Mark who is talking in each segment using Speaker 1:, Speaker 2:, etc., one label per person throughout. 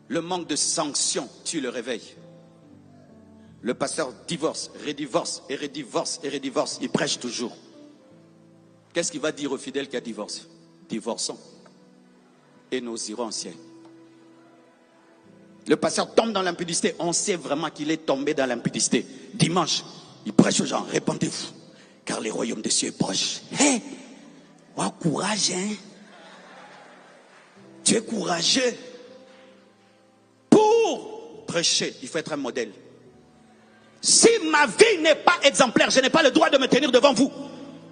Speaker 1: Le manque de sanction tue le réveil. Le pasteur divorce, redivorce, et redivorce, et redivorce. Il prêche toujours. Qu'est-ce qu'il va dire au fidèle qui a divorcé? Divorçons. Et nous irons au ciel. Le pasteur tombe dans l'impudicité. On sait vraiment qu'il est tombé dans l'impudicité. Dimanche, il prêche aux gens. Répandez-vous, car le royaume des cieux est proche. Hé, courage, hein? Tu es courageux. Pour prêcher, il faut être un modèle. Si ma vie n'est pas exemplaire, je n'ai pas le droit de me tenir devant vous.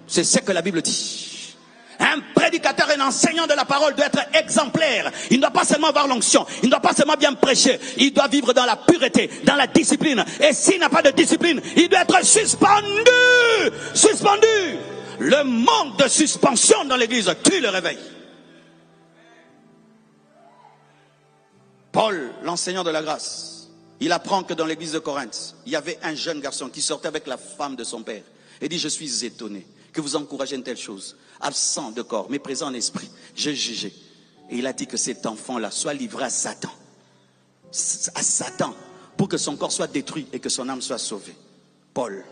Speaker 1: C'est ce que la Bible dit. Un prédicateur, un enseignant de la parole doit être exemplaire. Il ne doit pas seulement avoir l'onction, il ne doit pas seulement bien prêcher. Il doit vivre dans la pureté, dans la discipline. Et s'il n'a pas de discipline, il doit être suspendu. Suspendu. Le manque de suspension dans l'église tue le réveil. Paul, l'enseignant de la grâce, il apprend que dans l'église de Corinthe, il y avait un jeune garçon qui sortait avec la femme de son père. Et dit, je suis étonné que vous encouragez une telle chose. Absent de corps, mais présent en esprit. J'ai jugé. Et il a dit que cet enfant-là soit livré à Satan. À Satan. Pour que son corps soit détruit et que son âme soit sauvée. Paul.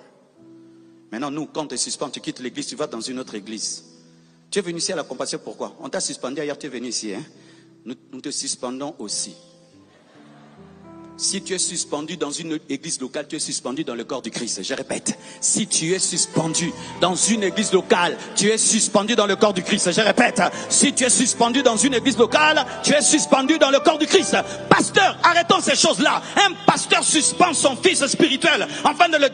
Speaker 1: Maintenant, nous, quand tu es suspendu, tu quittes l'église, tu vas dans une autre église. Tu es venu ici à la compassion, pourquoi? On t'a suspendu ailleurs, tu es venu ici. Hein? Nous te suspendons aussi. Si tu es suspendu dans une église locale, tu es suspendu dans le corps du Christ. Je répète, si tu es suspendu dans une église locale, tu es suspendu dans le corps du Christ. Je répète, si tu es suspendu dans une église locale, tu es suspendu dans le corps du Christ. Pasteur, arrêtons ces choses-là. Un pasteur suspend son fils spirituel afin de le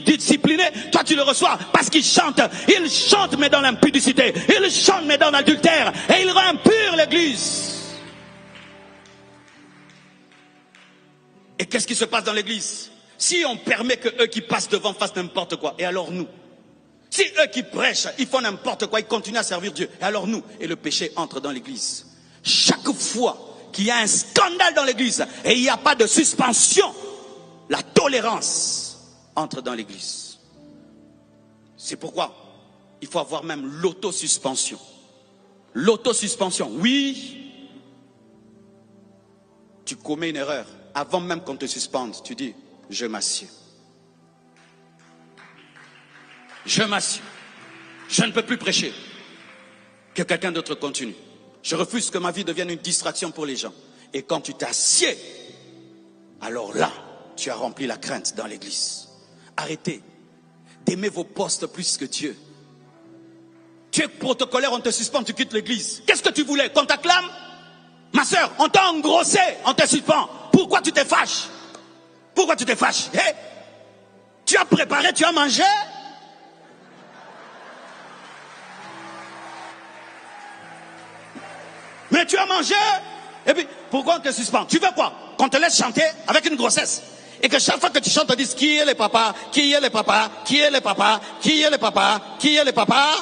Speaker 1: discipliner. Toi, tu le reçois parce qu'il chante. Il chante mais dans l'impudicité. Il chante mais dans l'adultère. Et il rend impure l'église. Et qu'est-ce qui se passe dans l'église? Si on permet que eux qui passent devant fassent n'importe quoi, et alors nous? Si eux qui prêchent, ils font n'importe quoi, ils continuent à servir Dieu, et alors nous? Et le péché entre dans l'église. Chaque fois qu'il y a un scandale dans l'église, et il n'y a pas de suspension, la tolérance entre dans l'église. C'est pourquoi il faut avoir même l'autosuspension. L'autosuspension, oui. Tu commets une erreur. Avant même qu'on te suspende, tu dis, je m'assieds. Je m'assieds. Je ne peux plus prêcher. Que quelqu'un d'autre continue. Je refuse que ma vie devienne une distraction pour les gens. Et quand tu t'assieds, alors là, tu as rempli la crainte dans l'église. Arrêtez d'aimer vos postes plus que Dieu. Tu es protocolaire, on te suspend, tu quittes l'église. Qu'est-ce que tu voulais? Qu'on t'acclame? Ma soeur, on t'a engrossé, on te suspend. Pourquoi tu te fâches? Pourquoi tu te fâches? Hey, tu as préparé, tu as mangé? Mais tu as mangé? Et puis, pourquoi on te suspend? Tu veux quoi? Qu'on te laisse chanter avec une grossesse? Et que chaque fois que tu chantes, on te dise qui est le papa? Qui est le papa? Qui est le papa? Qui est le papa? Qui est le papa?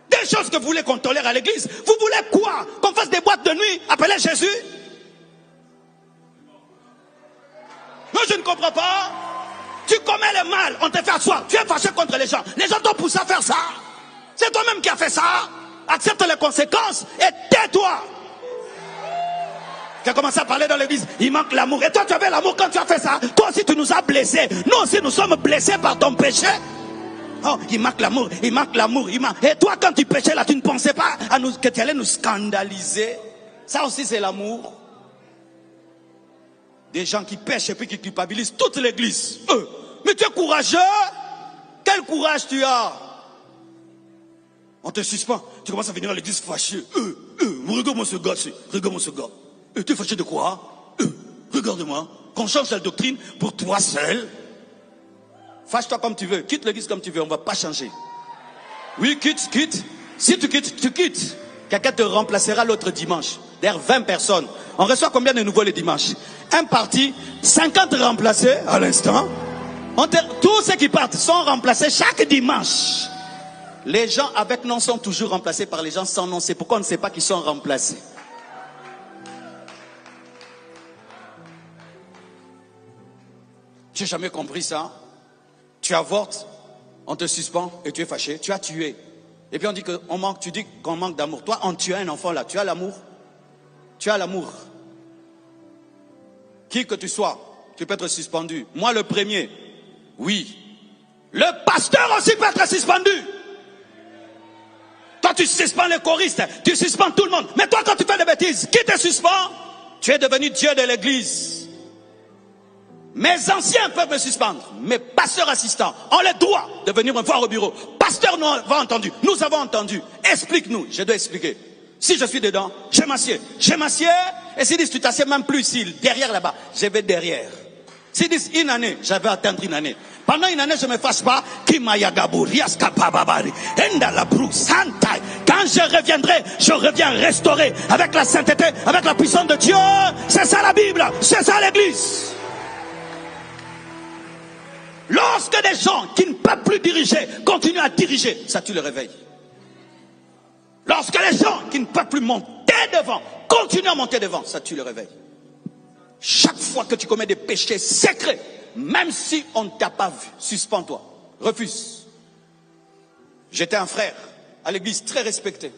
Speaker 1: Des choses que vous voulez qu'on tolère à l'église. Vous voulez quoi? Qu'on fasse des boîtes de nuit appelées Jésus? Non, je ne comprends pas. Tu commets le mal, on te fait asseoir. Tu es fâché contre les gens. Les gens t'ont poussé à faire ça. C'est toi-même qui as fait ça. Accepte les conséquences et tais-toi. Tu as commencé à parler dans l'église. Il manque l'amour. Et toi, tu avais l'amour quand tu as fait ça. Toi aussi, tu nous as blessés. Nous aussi, nous sommes blessés par ton péché. Oh, il manque l'amour, il manque l'amour, il manque. Et toi, quand tu péchais là, tu ne pensais pas à nous, que tu allais nous scandaliser. Ça aussi, c'est l'amour. Des gens qui pêchent et puis qui culpabilisent toute l'église. Mais tu es courageux. Quel courage tu as? On te suspend. Tu commences à venir à l'église fâché. Regarde-moi ce gars. Regarde-moi ce gars. Tu es fâché de quoi? Regarde-moi. Qu'on change la doctrine pour toi seul. Fâche-toi comme tu veux. Quitte l'église comme tu veux. On ne va pas changer. Oui, quitte. Si tu quittes, tu quittes. Quelqu'un te remplacera l'autre dimanche. D'ailleurs, 20 personnes. On reçoit combien de nouveaux les dimanches? Un parti, 50 remplacés à l'instant. Tous ceux qui partent sont remplacés chaque dimanche. Les gens avec nom sont toujours remplacés par les gens sans nom. C'est pourquoi on ne sait pas qu'ils sont remplacés. Tu n'as jamais compris ça? Tu avortes, on te suspend et tu es fâché. Tu as tué. Et puis on dit tu dis qu'on manque d'amour. Toi, en tuant un enfant là, tu as l'amour. Tu as l'amour. qui que tu sois, tu peux être suspendu. Moi, le premier, oui. Le pasteur aussi peut être suspendu. Toi, tu suspends les choristes, tu suspends tout le monde. Mais toi, quand tu fais des bêtises, qui te suspend? Tu es devenu Dieu de l'église. Mes anciens peuvent me suspendre. Mes pasteurs assistants ont le droit de venir me voir au bureau. Pasteur, nous avons entendu. Nous avons entendu. Explique-nous. Je dois expliquer. Si je suis dedans, je m'assieds. Je m'assieds. Et s'ils disent, tu t'assieds même plus ici, derrière là-bas, je vais derrière. S'ils disent une année, je vais atteindre une année. Pendant une année, je ne me fasse pas. Quand je reviendrai, je reviens restauré avec la sainteté, avec la puissance de Dieu. C'est ça la Bible, c'est ça l'église. Lorsque des gens qui ne peuvent plus diriger continuent à diriger, ça tue le réveil. Lorsque les gens qui ne peuvent plus monter devant continuent à monter devant, ça tue le réveil. Chaque fois que tu commets des péchés secrets, même si on ne t'a pas vu, suspends-toi, refuse. J'étais un frère à l'église très respecté.